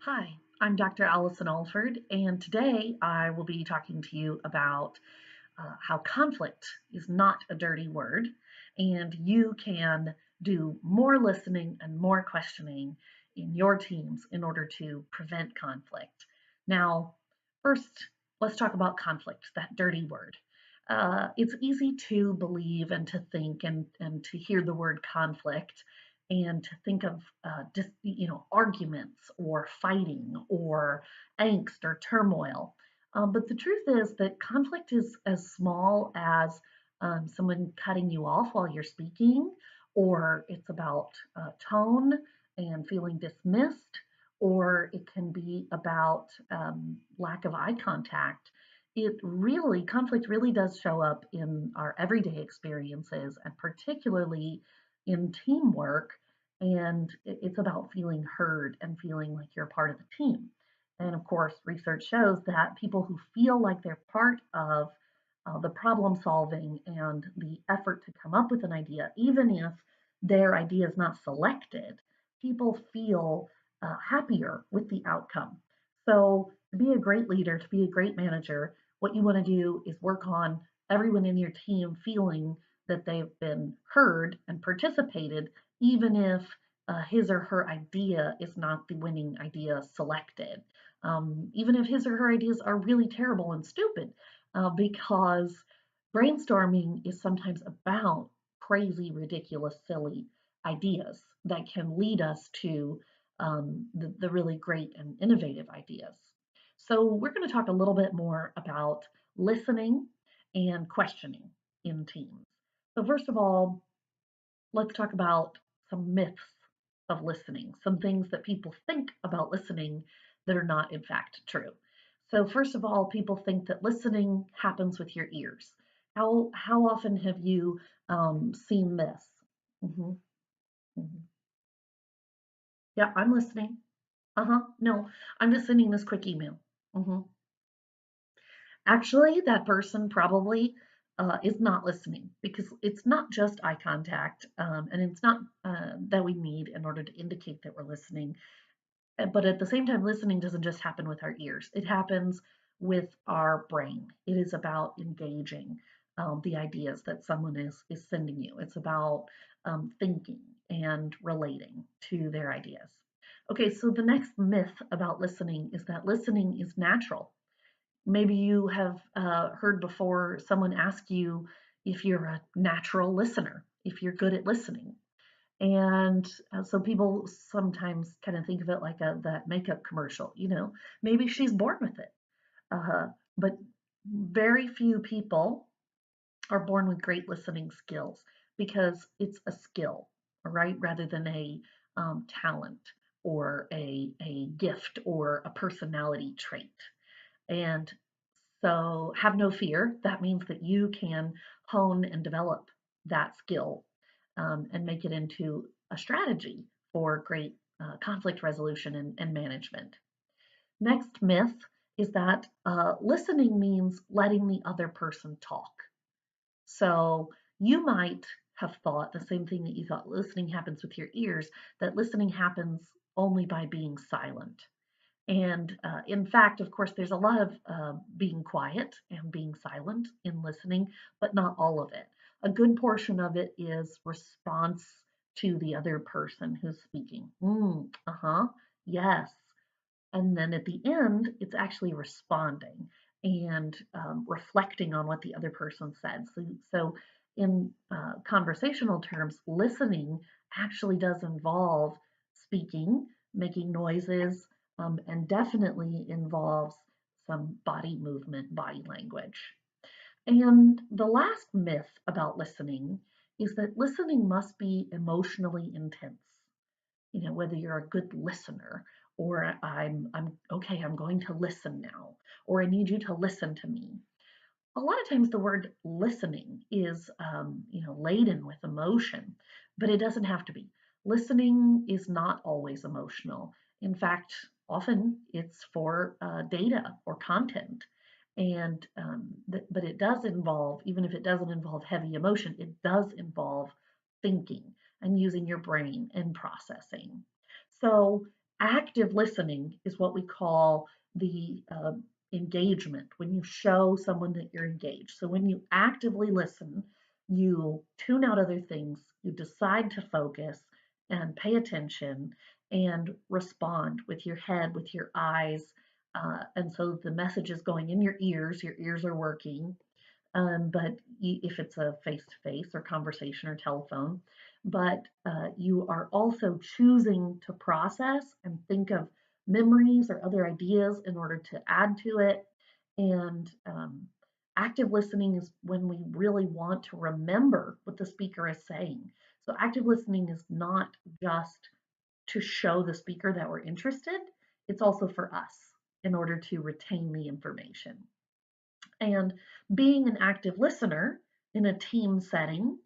Hi, I'm Dr. Allison Alford, and today I will be talking to you about how conflict is not a dirty word, and you can do more listening and more questioning in your teams in order to prevent conflict. Now, first, let's talk about conflict, that dirty word. It's easy to believe and to think and to hear the word conflict and to think of just arguments or fighting or angst or turmoil. But the truth is that conflict is as small as someone cutting you off while you're speaking, or it's about tone and feeling dismissed, or it can be about lack of eye contact. Conflict really does show up in our everyday experiences and particularly in teamwork. And it's about feeling heard and feeling like you're part of the team. And of course, research shows that people who feel like they're part of the problem solving and the effort to come up with an idea, even if their idea is not selected, people feel happier with the outcome. So, to be a great leader, to be a great manager, what you want to do is work on everyone in your team feeling that they've been heard and participated, even if his or her idea is not the winning idea selected. Even if his or her ideas are really terrible and stupid, because brainstorming is sometimes about crazy, ridiculous, silly ideas that can lead us to the really great and innovative ideas. So, we're going to talk a little bit more about listening and questioning in teams. So, first of all, let's talk about some myths of listening, some things that people think about listening that are not, in fact, true. So, first of all, people think that listening happens with your ears. How often have you seen this? hmm hmm Yeah, I'm listening. No, I'm just sending this quick email. hmm Actually, that person probably is not listening because it's not just eye contact, and it's not that we need in order to indicate that we're listening. But at the same time, listening doesn't just happen with our ears, it happens with our brain. It is about engaging the ideas that someone is sending you, it's about thinking and relating to their ideas. Okay, so the next myth about listening is that listening is natural. Maybe you have heard before someone ask you if you're a natural listener, if you're good at listening. And so people sometimes kind of think of it like that makeup commercial, maybe she's born with it. But very few people are born with great listening skills because it's a skill, right? Rather than a talent or a gift or a personality trait. And so have no fear. That means that you can hone and develop that skill and make it into a strategy for great conflict resolution and management. Next myth is that listening means letting the other person talk. So you might have thought the same thing that you thought listening happens with your ears, that listening happens only by being silent. And in fact, of course, there's a lot of being quiet and being silent in listening, but not all of it. A good portion of it is response to the other person who's speaking. Yes. And then at the end, it's actually responding and reflecting on what the other person said. So in conversational terms, listening actually does involve speaking, making noises, and definitely involves some body movement, body language. And the last myth about listening is that listening must be emotionally intense. Whether you're a good listener or I'm okay, I'm going to listen now, or I need you to listen to me. A lot of times the word listening is laden with emotion, but it doesn't have to be. Listening is not always emotional. In fact, often it's for data or content. And but it does involve, even if it doesn't involve heavy emotion, it does involve thinking and using your brain and processing. So Active listening is what we call the engagement, when you show someone that you're engaged. So when you actively listen, you tune out other things, you decide to focus and pay attention and respond with your head, with your eyes. And so the message is going in your ears are working, but if it's a face-to-face or conversation or telephone, but you are also choosing to process and think of memories or other ideas in order to add to it. And active listening is when we really want to remember what the speaker is saying. So active listening is not just to show the speaker that we're interested, it's also for us in order to retain the information. And being an active listener in a team setting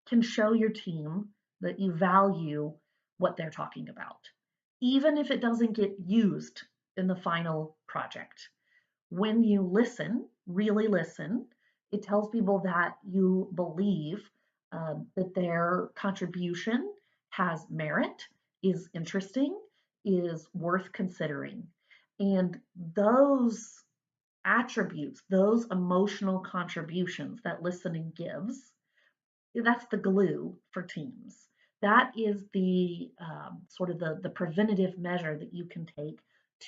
can show your team that you value what they're talking about, even if it doesn't get used in the final project. When you listen, really listen, it tells people that you believe that their contribution has merit, is interesting, is worth considering. And those attributes, those emotional contributions that listening gives, that's the glue for teams. That is the sort of the preventative measure that you can take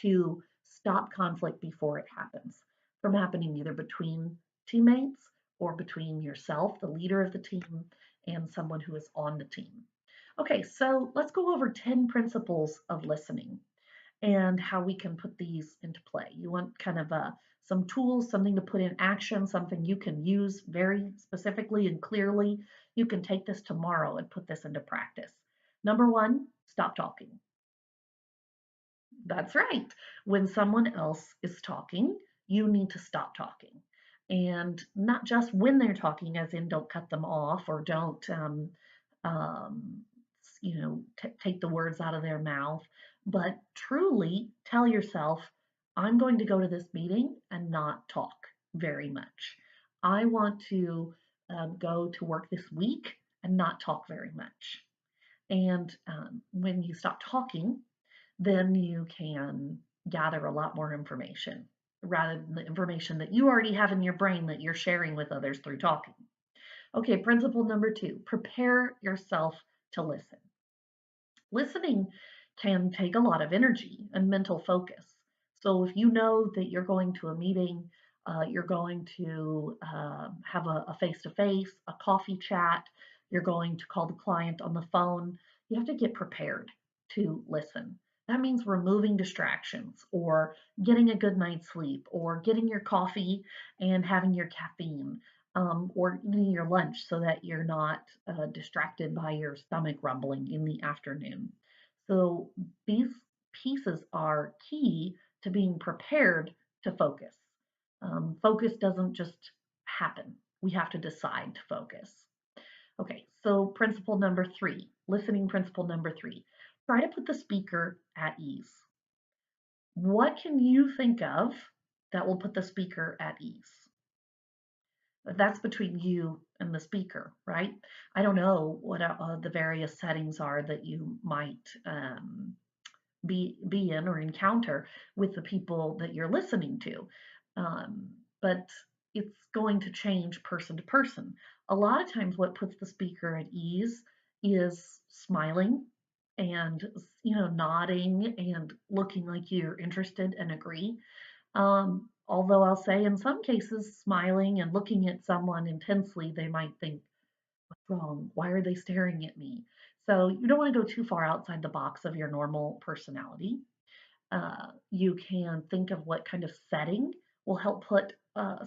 to stop conflict before it happens from happening either between teammates or between yourself, the leader of the team, and someone who is on the team. Okay, so let's go over 10 principles of listening and how we can put these into play. You want kind of some tools, something to put in action, something you can use very specifically and clearly. You can take this tomorrow and put this into practice. Number one, stop talking. That's right. When someone else is talking, you need to stop talking. And not just when they're talking, as in don't cut them off or don't, um, take the words out of their mouth, but truly tell yourself, I'm going to go to this meeting and not talk very much. I want to go to work this week and not talk very much. And when you stop talking, then you can gather a lot more information rather than the information that you already have in your brain that you're sharing with others through talking. Okay, principle number two, prepare yourself to listen. Listening can take a lot of energy and mental focus. So if you know that you're going to a meeting, you're going to have a face-to-face, a coffee chat, you're going to call the client on the phone, you have to get prepared to listen. That means removing distractions or getting a good night's sleep or getting your coffee and having your caffeine, or eating your lunch so that you're not distracted by your stomach rumbling in the afternoon. So these pieces are key to being prepared to focus. Focus doesn't just happen. We have to decide to focus. Okay, so principle number three, listening principle number three, try to put the speaker at ease. What can you think of that will put the speaker at ease? That's between you and the speaker, right? I don't know what the various settings are that you might be in or encounter with the people that you're listening to, but it's going to change person to person. A lot of times, what puts the speaker at ease is smiling and nodding and looking like you're interested and agree. Although I'll say in some cases, smiling and looking at someone intensely, they might think, what's wrong? Why are they staring at me? So you don't want to go too far outside the box of your normal personality. You can think of what kind of setting will help put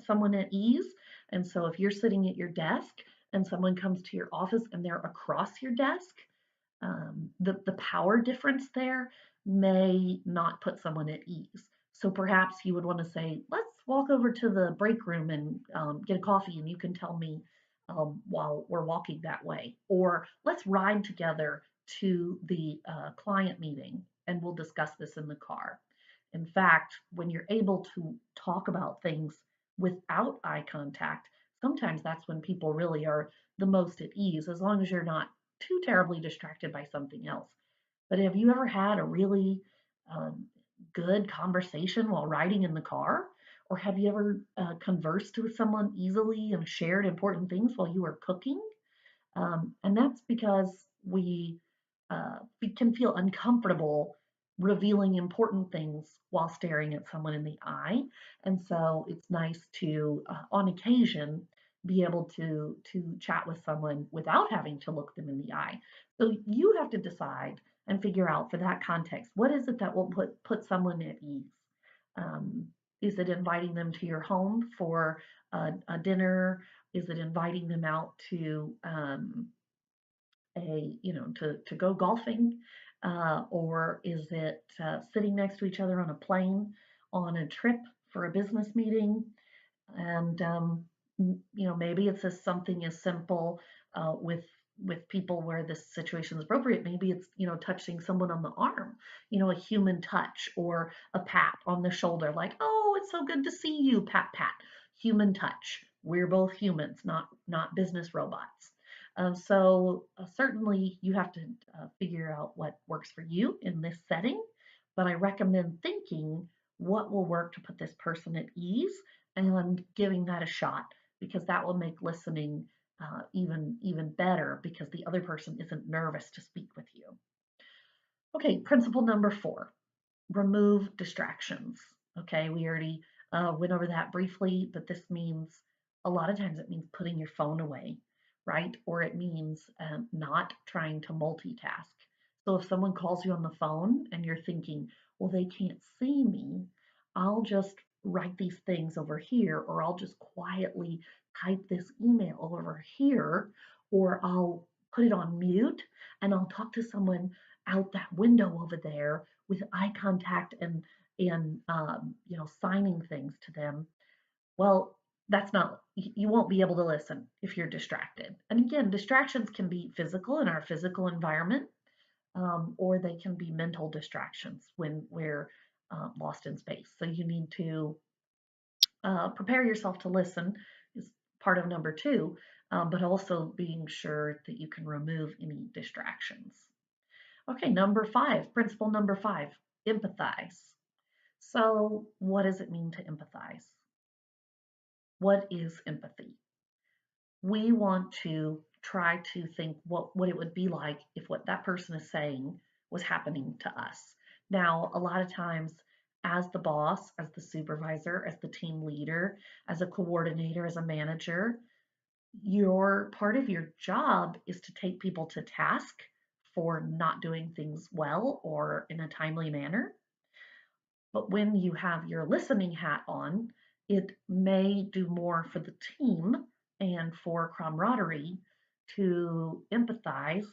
someone at ease. And so if you're sitting at your desk and someone comes to your office and they're across your desk, the power difference there may not put someone at ease. So perhaps you would want to say, let's walk over to the break room and get a coffee, and you can tell me while we're walking that way. Or let's ride together to the client meeting and we'll discuss this in the car. In fact, when you're able to talk about things without eye contact, sometimes that's when people really are the most at ease, as long as you're not too terribly distracted by something else. But have you ever had a really um, good conversation while riding in the car? Or have you ever conversed with someone easily and shared important things while you were cooking? And that's because we can feel uncomfortable revealing important things while staring at someone in the eye. And so it's nice to, on occasion, be able to chat with someone without having to look them in the eye. So you have to decide and figure out for that context, what is it that will put someone at ease? Um, is it inviting them to your home for a dinner? Is it inviting them out to to go golfing, or is it sitting next to each other on a plane on a trip for a business meeting? And maybe it's just something as simple with people where this situation is appropriate. Maybe it's touching someone on the arm, a human touch or a pat on the shoulder, like, oh, it's so good to see you, pat pat. Human touch. We're both humans, not business robots. So certainly you have to figure out what works for you in this setting, but I recommend thinking what will work to put this person at ease and giving that a shot, because that will make listening even better because the other person isn't nervous to speak with you. Okay, principle number 4, remove distractions. Okay, we already went over that briefly, but this means a lot of times it means putting your phone away, right? Or it means not trying to multitask. So if someone calls you on the phone and you're thinking, well, they can't see me, I'll just write these things over here, or I'll just quietly type this email over here, or I'll put it on mute and I'll talk to someone out that window over there with eye contact and signing things to them. Well, that's not, you won't be able to listen if you're distracted. And again, distractions can be physical in our physical environment, or they can be mental distractions when we're lost in space. So you need to prepare yourself to listen is part of number 2, but also being sure that you can remove any distractions. Okay, number 5, principle number 5, empathize. So, what does it mean to empathize? What is empathy? We want to try to think what it would be like if what that person is saying was happening to us. Now, a lot of times, as the boss, as the supervisor, as the team leader, as a coordinator, as a manager, your part of your job is to take people to task for not doing things well or in a timely manner. But when you have your listening hat on, it may do more for the team and for camaraderie to empathize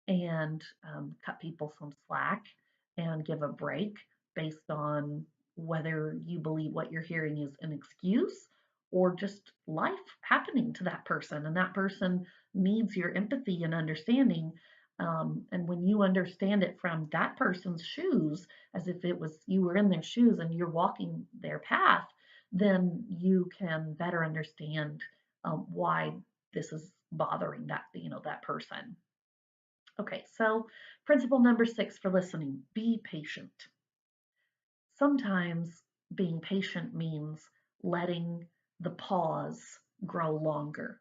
and cut people some slack and give a break based on whether you believe what you're hearing is an excuse or just life happening to that person. And that person needs your empathy and understanding. And when you understand it from that person's shoes, as if it was you were in their shoes and you're walking their path, then you can better understand why this is bothering that person. Okay, so principle number 6 for listening: be patient. Sometimes being patient means letting the pause grow longer.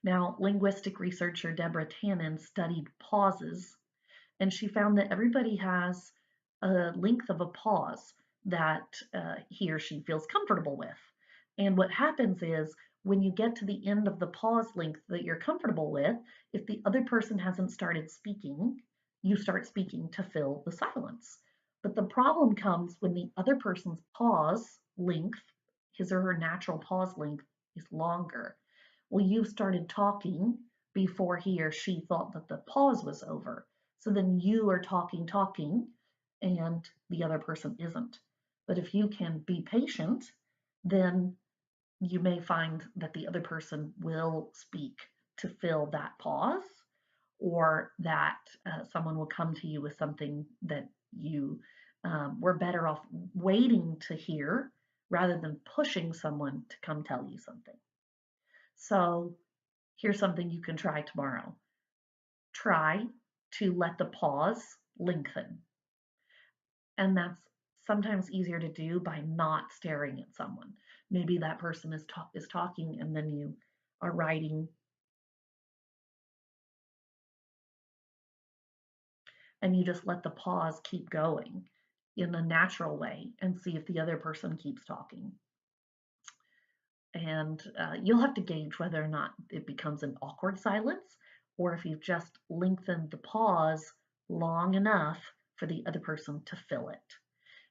Now, linguistic researcher Deborah Tannen studied pauses, and she found that everybody has a length of a pause that he or she feels comfortable with. And what happens is when you get to the end of the pause length that you're comfortable with, if the other person hasn't started speaking, you start speaking to fill the silence. But the problem comes when the other person's pause length, his or her natural pause length, is longer. Well, you started talking before he or she thought that the pause was over. So then you are talking, and the other person isn't. But if you can be patient, then you may find that the other person will speak to fill that pause, or that someone will come to you with something that you were better off waiting to hear rather than pushing someone to come tell you something. So here's something you can try tomorrow. Try to let the pause lengthen. And that's sometimes easier to do by not staring at someone. Maybe that person is talking and then you are writing and you just let the pause keep going in a natural way and see if the other person keeps talking. And you'll have to gauge whether or not it becomes an awkward silence or if you've just lengthened the pause long enough for the other person to fill it.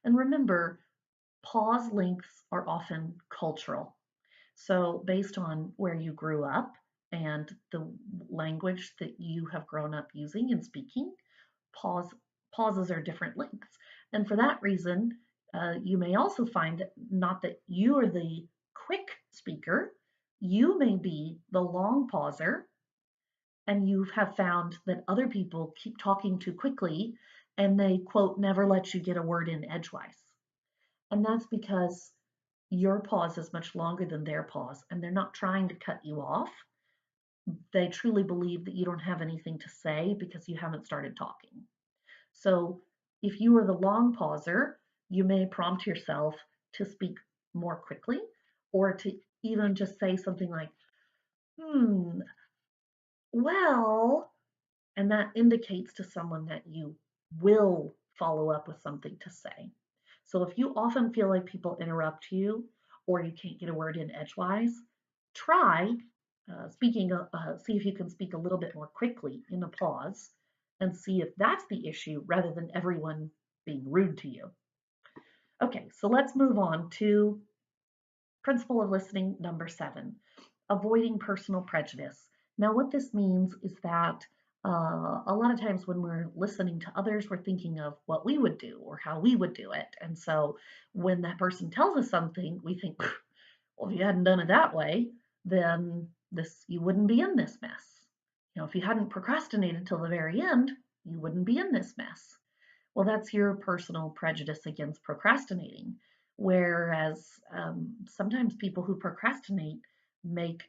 And remember, pause lengths are often cultural. So, based on where you grew up and the language that you have grown up using and speaking, pause pauses are different lengths. And for that reason, you may also find not that you are the quick speaker, you may be the long pauser, and you have found that other people keep talking too quickly and they, quote, never let you get a word in edgewise. And that's because your pause is much longer than their pause, and they're not trying to cut you off. They truly believe that you don't have anything to say because you haven't started talking. So if you are the long pauser, you may prompt yourself to speak more quickly or to even just say something like, well, and that indicates to someone that you will follow up with something to say. So if you often feel like people interrupt you or you can't get a word in edgewise, try see if you can speak a little bit more quickly in a pause and see if that's the issue rather than everyone being rude to you. Okay, so let's move on to principle of listening number 7, avoiding personal prejudice. Now, what this means is that a lot of times when we're listening to others, we're thinking of what we would do or how we would do it. And so when that person tells us something, we think, well, if you hadn't done it that way, then you wouldn't be in this mess. If you hadn't procrastinated till the very end, you wouldn't be in this mess. Well, that's your personal prejudice against procrastinating. Whereas sometimes people who procrastinate make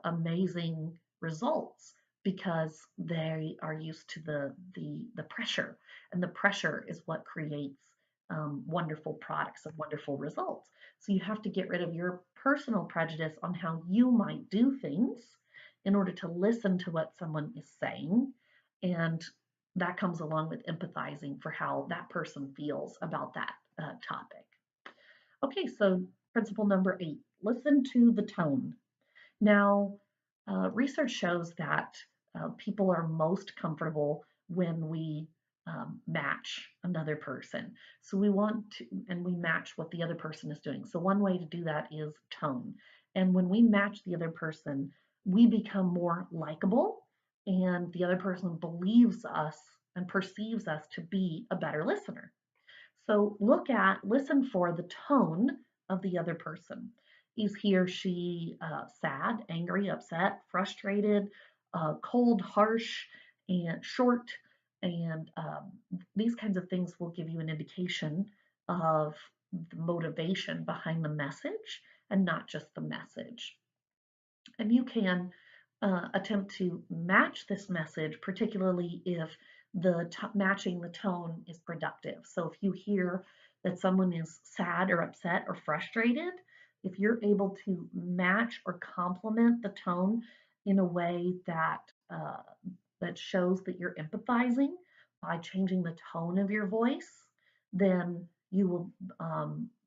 amazing results because they are used to the pressure, and the pressure is what creates wonderful products and wonderful results. So you have to get rid of your personal prejudice on how you might do things in order to listen to what someone is saying, and that comes along with empathizing for how that person feels about that topic. Okay, so principle number 8, listen to the tone. Now, research shows that people are most comfortable when we match another person. So we want to, and we match what the other person is doing. So one way to do that is tone. And when we match the other person, we become more likable, and the other person believes us and perceives us to be a better listener. So listen for the tone of the other person. Is he or she sad, angry, upset, frustrated, cold, harsh, and short? And these kinds of things will give you an indication of the motivation behind the message and not just the message. And you can attempt to match this message, particularly if matching the tone is productive. So if you hear that someone is sad or upset or frustrated, if you're able to match or complement the tone in a way that shows that you're empathizing by changing the tone of your voice, then you will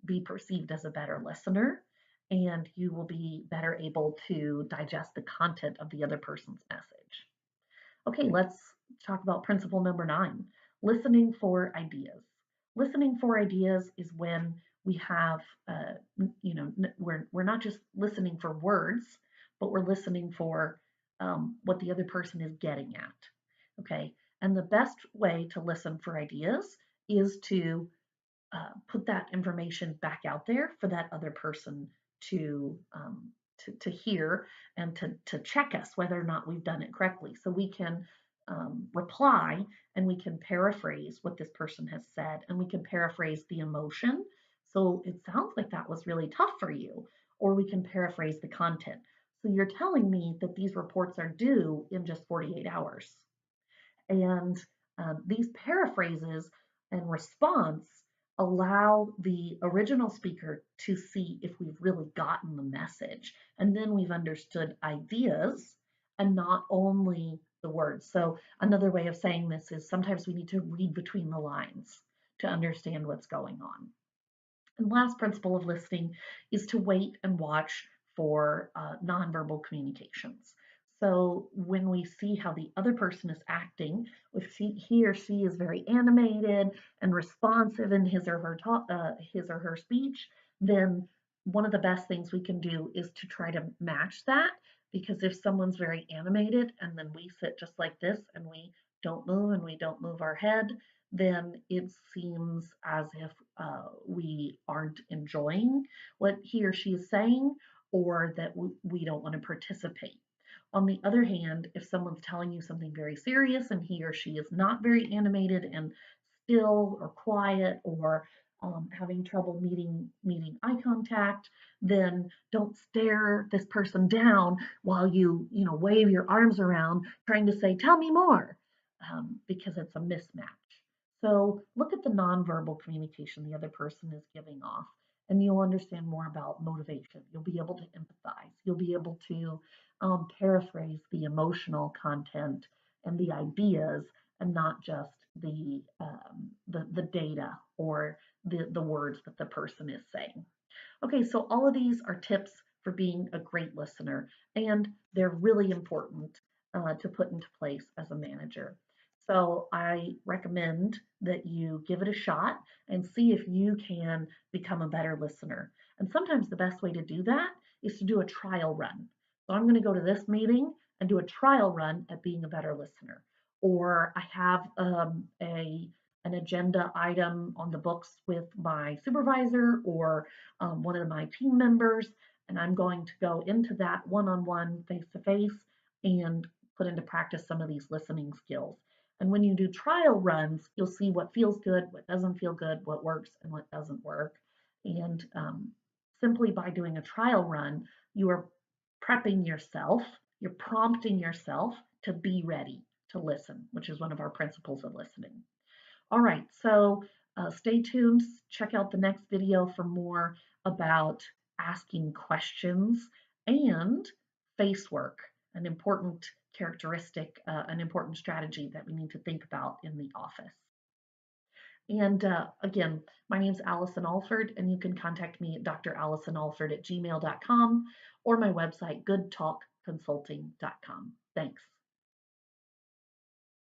be perceived as a better listener, and you will be better able to digest the content of the other person's message. Okay, let's talk about principle number 9, listening for ideas. Listening for ideas is when we have, we're not just listening for words, but we're listening for what the other person is getting at. Okay, and the best way to listen for ideas is to put that information back out there for that other person to hear and to check us whether or not we've done it correctly. So we can reply and we can paraphrase what this person has said, and we can paraphrase the emotion. So it sounds like that was really tough for you, or we can paraphrase the content. So you're telling me that these reports are due in just 48 hours. And these paraphrases and response allow the original speaker to see if we've really gotten the message. And then we've understood ideas and not only the words. So another way of saying this is sometimes we need to read between the lines to understand what's going on. And last principle of listening is to wait and watch for nonverbal communications. So when we see how the other person is acting, if he or she is very animated and responsive in his or her speech, then one of the best things we can do is to try to match that. Because if someone's very animated and then we sit just like this and we don't move and we don't move our head, then it seems as if we aren't enjoying what he or she is saying, or that we don't want to participate. On the other hand, if someone's telling you something very serious and he or she is not very animated and still or quiet, or having trouble meeting eye contact, then don't stare this person down while you wave your arms around trying to say, "Tell me more," because it's a mismatch. So look at the nonverbal communication the other person is giving off, and you'll understand more about motivation. You'll be able to empathize. You'll be able to paraphrase the emotional content and the ideas, and not just the data or the words that the person is saying. Okay, so all of these are tips for being a great listener, and they're really important to put into place as a manager. So I recommend that you give it a shot and see if you can become a better listener. And sometimes the best way to do that is to do a trial run. So I'm going to go to this meeting and do a trial run at being a better listener. Or I have an agenda item on the books with my supervisor or one of my team members, and I'm going to go into that one-on-one, face-to-face, and put into practice some of these listening skills. And when you do trial runs, you'll see what feels good, what doesn't feel good, what works, and what doesn't work. And simply by doing a trial run, you are prepping yourself, you're prompting yourself to be ready to listen, which is one of our principles of listening. All right, so stay tuned. Check out the next video for more about asking questions and face work, an important characteristic, an important strategy that we need to think about in the office. And again, my name is Allison Alford, and you can contact me at drallisonalford@gmail.com or my website, goodtalkconsulting.com. Thanks.